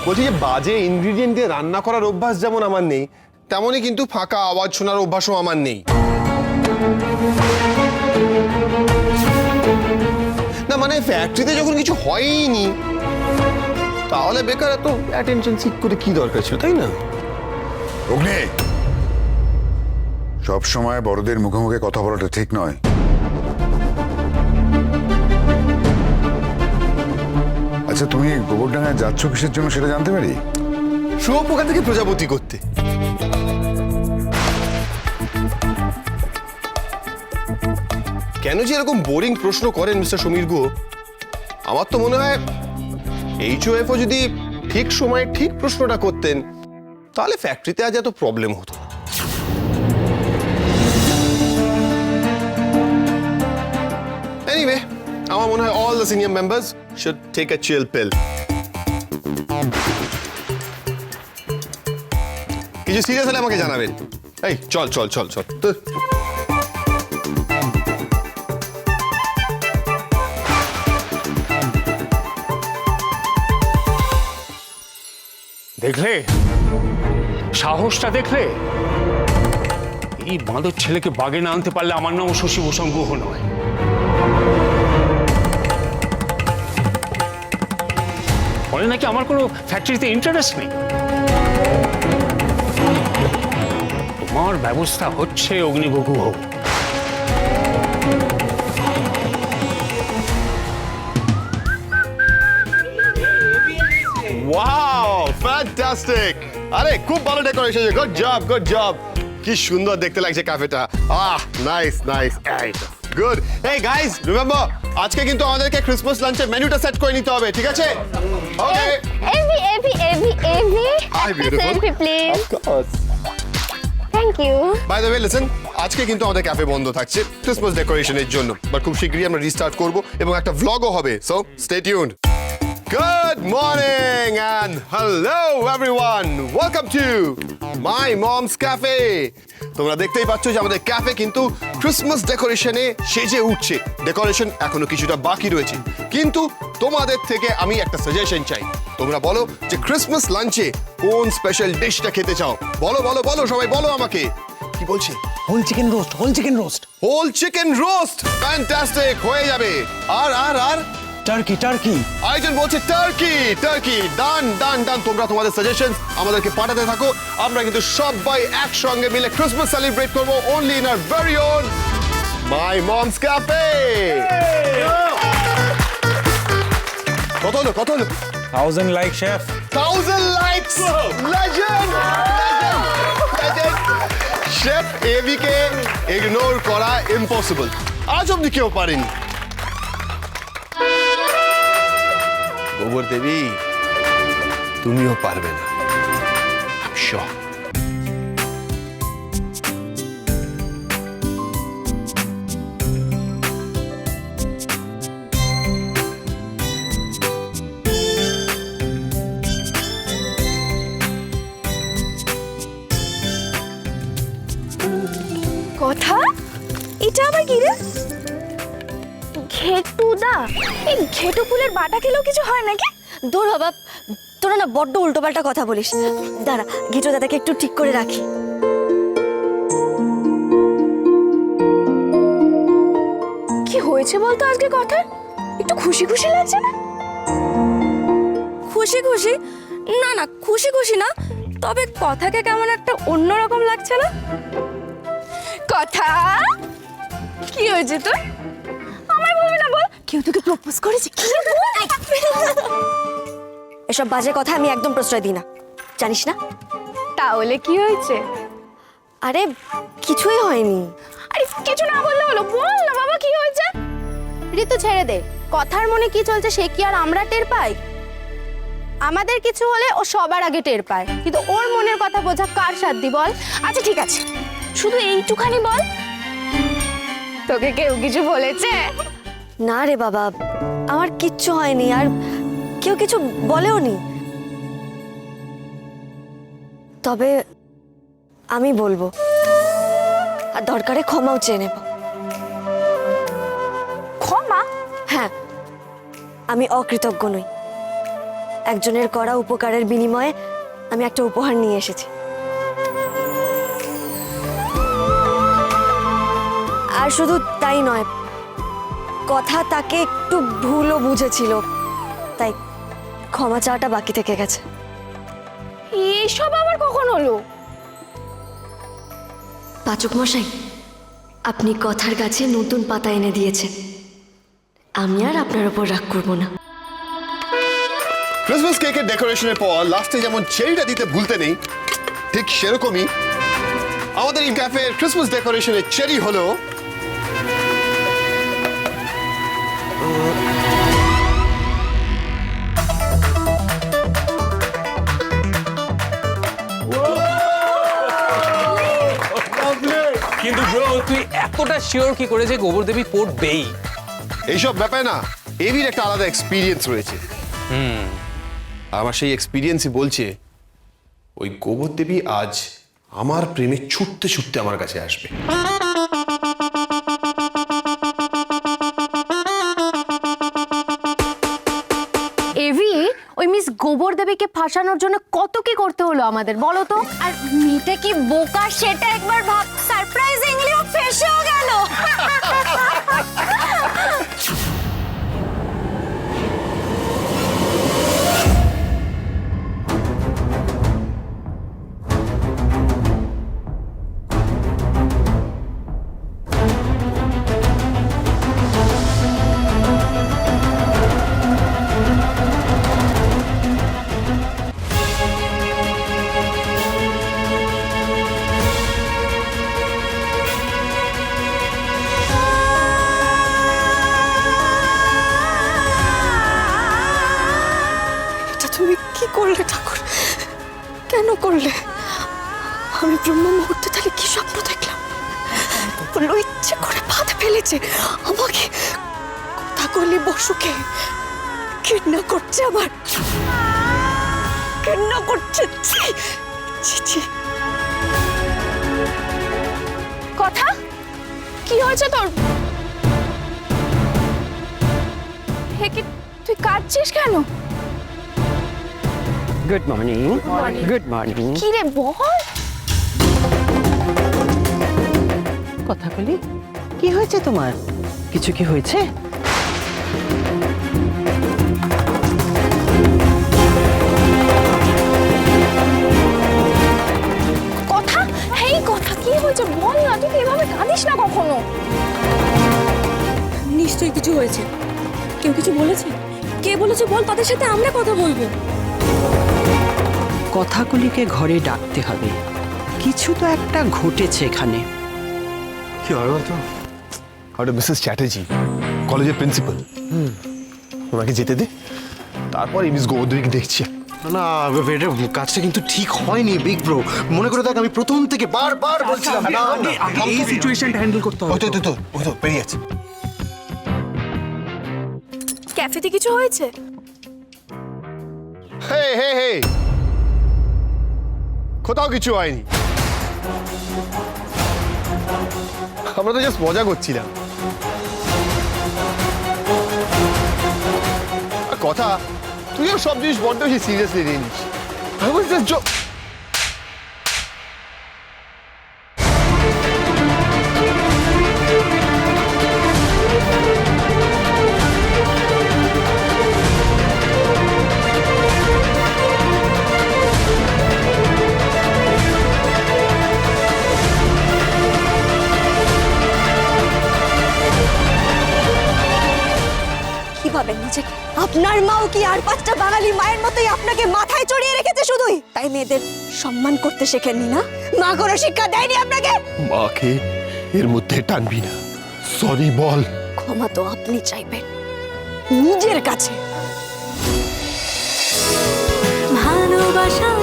বলছি যে বাজে ইনগ্রিডিয়েন্ট দিয়ে রান্না করার অভ্যাস যেমন আমার নেই, তেমনই কিন্তু ফাঁকা আওয়াজ শোনার অভ্যাসও আমার নেই। না মানে ফ্যাক্টরিতে যখন কিছু হয়নি তাহলে বেকার এত অ্যাটেনশন সিক করে কি দরকার ছিল, তাই না? অগ্নি, সব সময় বড়দের মুখে মুখে কথা বলাটা ঠিক নয়। আচ্ছা, তুমি গোবরডাঙ্গায় যাচ্ছ কিসের জন্য সেটা জানতে পারি? শুয়োপোকা থেকে প্রজাপতি করতে। কেন যে এরকম বোরিং প্রশ্ন করেন মিস্টার সমীর গুহ? আমার তো মনে হয় HOFও যদি ঠিক সময়ে ঠিক প্রশ্নটা করতেন তাহলে ফ্যাক্টরিতে আজ এত প্রবলেম হতো না। এনিওয়ে, আমার মনে হয় all the senior members should take a chill pill. কিছু সিরিয়াস হলে আমাকে জানাবেন। এই চল চল চল চল তো। দেখলে সাহসটা, দেখলে? এই বাঁদর ছেলেকে বাগে না আনতে পারলে আমার নাম শশীভূষণ গুহ নয়। বলে নাকি আমার কোনো ফ্যাক্টরিতে ইন্টারেস্ট নেই। তোমার ব্যবস্থা হচ্ছে অগ্নিভূ গুহ। Wow, fantastic! আরে খুব ভালো decoration, good job good job. কি সুন্দর দেখতে লাগছে ক্যাফেটা। Nice nice, good. এই গাইস, রিমেম্বার আজকে কিন্তু আমাদেরকে ক্রিসমাস লাঞ্চের মেনুটা সেট করে নিতে হবে, ঠিক আছে? Okay. Evie. Hi, beautiful. Selfie, please. Of course. Thank you. By the way, listen, আজকে কিন্তু আমাদের ক্যাফে বন্ধ থাকছে ক্রিসমাস ডেকোরেশনের জন্য, বাট খুব শীঘ্রই আমরা রিস্টার্ট করব এবং একটা ভ্লগও হবে, so stay tuned. Good morning and hello everyone. Welcome to My Mom's Cafe. তোমরা দেখতেই পাচ্ছ যে আমাদের ক্যাফে কিন্তু ক্রিসমাস ডেকোরেশনে সেজে উঠছে। ডেকোরেশন এখনো কিছুটা বাকি রয়েছে, কিন্তু তোমাদের থেকে আমি একটা সাজেশন চাই। তোমরা বলো যে ক্রিসমাস লাঞ্চে কোন স্পেশাল ডিশটা খেতে চাও। বলো বলো বলো, সবাই বলো আমাকে। কি বলছে? Whole chicken roast, whole chicken roast, whole chicken roast. Fantastic, হয়ে যাবে। আর আর আর টার্কি, টার্কি। আরেকজন বলছে টার্কি, টার্কি। ডান ডান ডান। তোমরা তোমাদের সাজেশন আমাদেরকে পাঠাতে থাকো। আমরা কিন্তু সবাই একসঙ্গে মিলে ক্রিসমাস সেলিব্রেট করবো only in our very own my mom's cafe. কত হলো কত হলো? 1000 like chef. 1000 likes. Legend legend. Chef Avi কে ইগনোর করা ইম্পসিবল। আজ অব্দি কেউ পারেনি। গোবর দেবী, তুমিও পারবে না, শিওর। কথা, এটা আবার কি রে? ঘেটুদা, এই ঘেটু ফুলের বাটা খেলেও কিছু হয় নাকি? দূর বাবা, তোরা না বড্ড উল্টোপাল্টা কথা বলিস। দাঁড়া, ঘেটু দাদাকে একটু ঠিক করে রাখি। কি হয়েছে বলতো আজকে কথা? একটু খুশি খুশি লাগছে না? খুশি খুশি? না না, খুশি খুশি না, তবে কথাকে কেমন একটা অন্যরকম লাগছে না? কথা, কি হয়েছে তোর? আমার বলবি না বল। কেউ তোকে প্রপোজ করেছে? কি বল? এসব বাজে কথা আমি একদম প্রশ্রয় দিই না, জানিস না? তাহলে কি হয়েছে? আরে কিছুই হয়নি। আরে কিছু না বললে হলো, বল না বাবা কি হয়েছে? ঋতু ছেড়ে দে, কথার মনে কি চলছে সে কি আর আমরা টের পাই? আমাদের কিছু হলে ও সবার আগে টের পায়, কিন্তু ওর মনের কথা বোঝা কার সাধ্যি বল? আচ্ছা ঠিক আছে, শুধু এইটুখানি বল, তোকে কেউ কিছু বলেছে? না রে বাবা, আমার কিচ্ছু হয়নি, আর কেউ কিছু বলেও নি। তবে আমি বলবো, আর দরকারে ক্ষমাও চেয়ে নেব। ক্ষমা? হ্যাঁ, আমি অকৃতজ্ঞ নই। একজনের করা উপকারের বিনিময়ে আমি একটা উপহার নিয়ে এসেছি। আর শুধু তাই নয়, কথা তাকে একটু ভুলও বুঝেছিল, তাই ক্ষমা চাওয়াটা বাকি থেকে গেছে। এইসব আবার কখন হলো? পাচক মশাই, আপনি কথার গাছে নতুন পাতা এনে দিয়েছেন, আমি আর আপনার উপর রাগ করব না। ক্রিসমাস কেকের ডেকোরেশনের পর লাস্টে যেমন চেরিটা দিতে ভুলতে নেই, ঠিক সেরকমই আমাদের এই ক্যাফের ক্রিসমাস ডেকোরেশনের চেরি হলো কিন্তু ব্রো তুই এতটা শিওর কি করে যে গোবর দেবী পড়বেই? এইসব ব্যাপারে না এবির একটা আলাদা এক্সপিরিয়েন্স রয়েছে। আমার সেই এক্সপিরিয়েন্সই বলছে ওই গোবর দেবী আজ আমার প্রেমে ছুটতে ছুটতে আমার কাছে আসবে। এভি, ওই মিস গোবর দেবীকে ফাঁসানোর জন্য কত কি করতে হলো আমাদের বলো তো। আর মেয়েটা কি বোকা সেটা একবার ভাব, সারপ্রাইজিংলি ও ফেসেও গেল। তুমি কি করলে ঠাকুর? কেন করলে? আমি ব্রহ্ম মুহূর্তে তাহলে কি স্বপ্ন দেখলাম? বললো ইচ্ছে করে ফাঁদে ফেলেছে আমাকে, কথা কলি বসুকে ঘৃণা করছে, আমার ঘৃণা করছে। ছি, ছি, ছি। কথা কি হয়েছে তোর? হে কি তুই কাঁদছিস কেন? Good morning. Good morning. কি রে বল। কথা বলি, কি হয়েছে তোমার? কিছু কি হয়েছে? কথা, হেই কথা কি হয়েছে বল না, তুই তো এভাবে কাঁদিস না কখনো। নিশ্চয়ই কিছু হয়েছে। কেউ কিছু বলেছে? কে বলেছে বল, তাদের সাথে আমরা কথা বলবো। কথাগুলিকে ঘরে ডাকতে হবে, কিছু তো একটা ঘটেছে এখানে। কি হয় বলতো, ওটা মিসেস চ্যাটার্জি, কলেজের প্রিন্সিপাল। ওনাকে যেতে দে, তারপর এই মিস গোবর্ধনীকে দেখছি। না এটা কাজটা কিন্তু ঠিক হয়নি বিগ ব্রো। মনে করে দেখ, আমি প্রথম থেকে বারবার বলছিলাম না এই সিচুয়েশনটা হ্যান্ডেল করতে হবে। ওই তো পেরিয়ে যাচ্ছে। ক্যাফেতে কিছু হয়েছে? হে হে হে, কোথাও কিছু হয়নি, আমরা তো জাস্ট মজা করছিলাম। আর কথা, তুইও সব জিনিস বড্ড বেশি সিরিয়াসলি নিয়ে নিস। I was just কি ভাবেন নিজেকে? আপনার মাও কি আর পাঁচটা বাঙালি মায়ের মতোই আপনাকে মাথায় চড়িয়ে রেখেছে শুধুই? তাই মেয়েদের সম্মান করতে শেখেননি না? মা কোনো শিক্ষা দেয়নি আপনাকে? মাকে এর মধ্যে টানবি না, সরি বল। ক্ষমা তো আপনি চাইবেন নিজের কাছে। ভালোবাসার